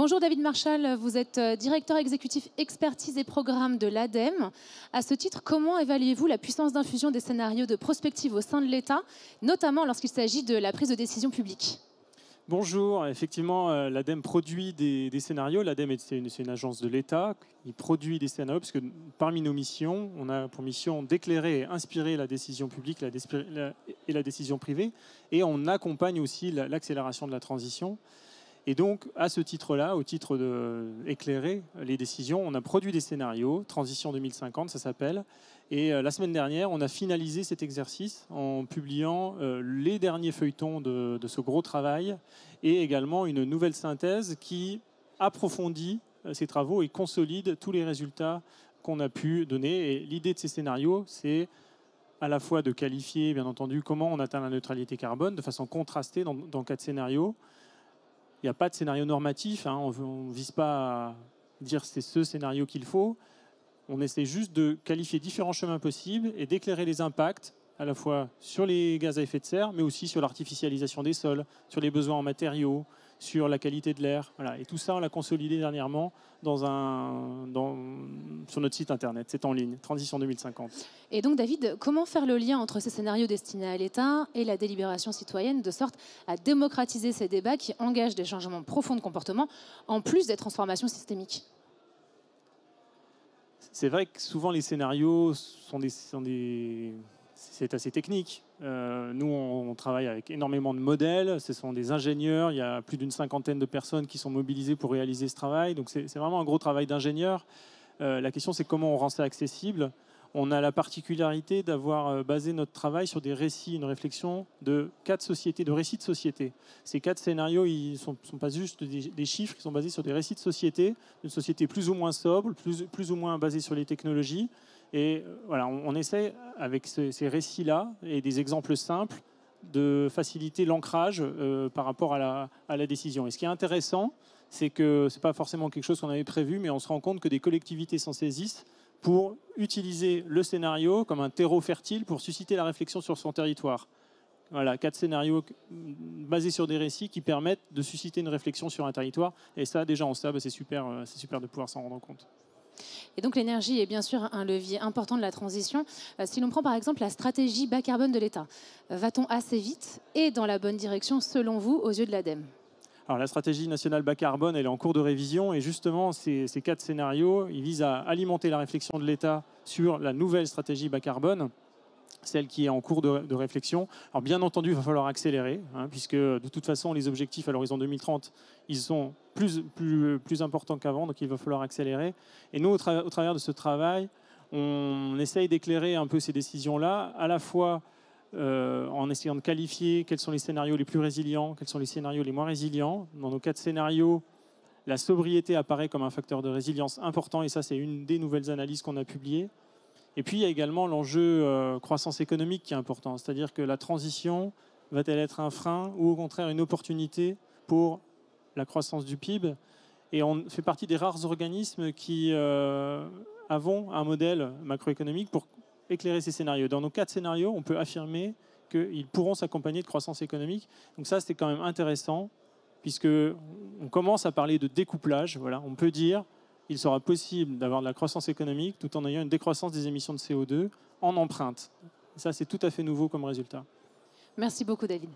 Bonjour David Marchal, vous êtes directeur exécutif expertise et programme de l'ADEME. À ce titre, comment évaluez-vous la puissance d'infusion des scénarios de prospective au sein de l'État, notamment lorsqu'il s'agit de la prise de décision publique? Bonjour, effectivement, l'ADEME produit des scénarios. L'ADEME, c'est une agence de l'État. Il produit des scénarios parce que parmi nos missions, on a pour mission d'éclairer et inspirer la décision publique et la décision privée. Et on accompagne aussi l'accélération de la transition. Et donc, à ce titre-là, au titre d'éclairer les décisions, on a produit des scénarios, Transition 2050, ça s'appelle. Et la semaine dernière, on a finalisé cet exercice en publiant les derniers feuilletons de ce gros travail et également une nouvelle synthèse qui approfondit ces travaux et consolide tous les résultats qu'on a pu donner. Et l'idée de ces scénarios, c'est à la fois de qualifier, bien entendu, comment on atteint la neutralité carbone de façon contrastée dans 4 scénarios. Il n'y a pas de scénario normatif, hein. On ne vise pas à dire c'est ce scénario qu'il faut. On essaie juste de qualifier différents chemins possibles et d'éclairer les impacts à la fois sur les gaz à effet de serre, mais aussi sur l'artificialisation des sols, sur les besoins en matériaux, sur la qualité de l'air. Voilà. Et tout ça, on l'a consolidé dernièrement sur notre site internet. C'est en ligne, Transition 2050. Et donc David, comment faire le lien entre ces scénarios destinés à l'État et la délibération citoyenne, de sorte à démocratiser ces débats qui engagent des changements profonds de comportement, en plus des transformations systémiques? C'est vrai que souvent les scénarios c'est assez technique. Nous, on travaille avec énormément de modèles. Ce sont des ingénieurs. Il y a plus d'une 50aine de personnes qui sont mobilisées pour réaliser ce travail. Donc, c'est vraiment un gros travail d'ingénieur. La question, c'est comment on rend ça accessible. On a la particularité d'avoir basé notre travail sur des récits, une réflexion de 4 sociétés, de récits de société. Ces 4 scénarios, ils ne sont pas juste des chiffres, ils sont basés sur des récits de société, une société plus ou moins sobre, plus ou moins basée sur les technologies. Et voilà, on essaie, avec ces récits-là et des exemples simples, de faciliter l'ancrage par rapport à la décision. Et ce qui est intéressant, c'est que ce n'est pas forcément quelque chose qu'on avait prévu, mais on se rend compte que des collectivités s'en saisissent pour utiliser le scénario comme un terreau fertile pour susciter la réflexion sur son territoire. Voilà, 4 scénarios basés sur des récits qui permettent de susciter une réflexion sur un territoire. Et ça, déjà en ça, c'est super de pouvoir s'en rendre compte. Et donc l'énergie est bien sûr un levier important de la transition. Si l'on prend par exemple la stratégie bas carbone de l'État, va-t-on assez vite et dans la bonne direction selon vous aux yeux de l'ADEME? Alors, la stratégie nationale bas carbone, elle est en cours de révision et justement, ces 4 scénarios, ils visent à alimenter la réflexion de l'État sur la nouvelle stratégie bas carbone, celle qui est en cours de réflexion. Alors, bien entendu, il va falloir accélérer, puisque de toute façon, les objectifs à l'horizon 2030, ils sont plus importants qu'avant, donc il va falloir accélérer. Et nous, au travers de ce travail, on essaye d'éclairer un peu ces décisions-là, à la fois en essayant de qualifier quels sont les scénarios les plus résilients, quels sont les scénarios les moins résilients. Dans nos 4 scénarios, la sobriété apparaît comme un facteur de résilience important, et ça, c'est une des nouvelles analyses qu'on a publiées. Et puis, il y a également l'enjeu croissance économique qui est important, c'est-à-dire que la transition va-t-elle être un frein ou au contraire une opportunité pour la croissance du PIB? Et on fait partie des rares organismes qui avons un modèle macroéconomique pour éclairer ces scénarios. Dans nos 4 scénarios, on peut affirmer qu'ils pourront s'accompagner de croissance économique. Donc ça, c'est quand même intéressant, puisqu'on commence à parler de découplage. Voilà, on peut dire qu'il sera possible d'avoir de la croissance économique tout en ayant une décroissance des émissions de CO2 en empreinte. Ça, c'est tout à fait nouveau comme résultat. Merci beaucoup, David.